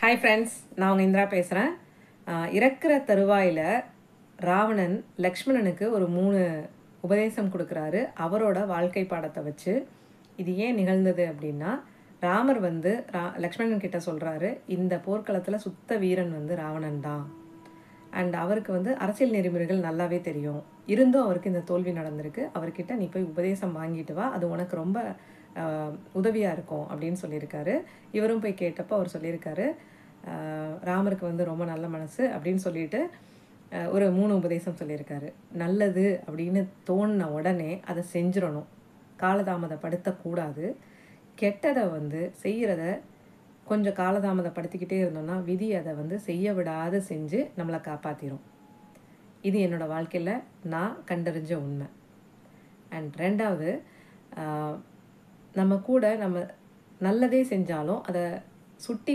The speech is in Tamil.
ஹாய் ஃப்ரெண்ட்ஸ், நான் உங்கள் இந்திரா பேசுகிறேன். இறக்குற தருவாயில் ராவணன் லக்ஷ்மணனுக்கு ஒரு 3 உபதேசம் கொடுக்குறாரு அவரோட வாழ்க்கை பாடத்தை வச்சு. இது ஏன் நிகழ்ந்தது அப்படின்னா, ராமர் வந்து லக்ஷ்மணன் கிட்ட சொல்கிறாரு, இந்த போர்க்களத்தில் சுத்த வீரன் வந்து ராவணன் தான். அண்ட் அவருக்கு வந்து அரசியல் நெறிமுறைகள் நல்லாவே தெரியும். இருந்தும் அவருக்கு இந்த தோல்வி நடந்திருக்கு. அவர்கிட்ட நீ போய் உபதேசம் வாங்கிட்டு வா, அது உனக்கு ரொம்ப உதவியாக இருக்கும் அப்படின்னு சொல்லியிருக்காரு. இவரும் போய் கேட்டப்போ அவர் சொல்லியிருக்காரு, ராமருக்கு வந்து ரொம்ப நல்ல மனசு அப்படின்னு சொல்லிட்டு ஒரு 3 உபதேசம் சொல்லியிருக்காரு. நல்லது அப்படின்னு தோணின உடனே அதை செஞ்சிடணும், காலதாமதப்படுத்தக்கூடாது. கெட்டதை வந்து செய்கிறத கொஞ்சம் காலதாமதப்படுத்திக்கிட்டே இருந்தோம்னா விதி அதை வந்து செய்ய விடாது செஞ்சு நம்மளை காப்பாற்றிடும். இது என்னோடய வாழ்க்கையில் நான் கண்டறிஞ்ச உண்மை. அண்ட் 2வது, நம்ம கூட நம்ம நல்லதே செஞ்சாலும் அதை சுட்டி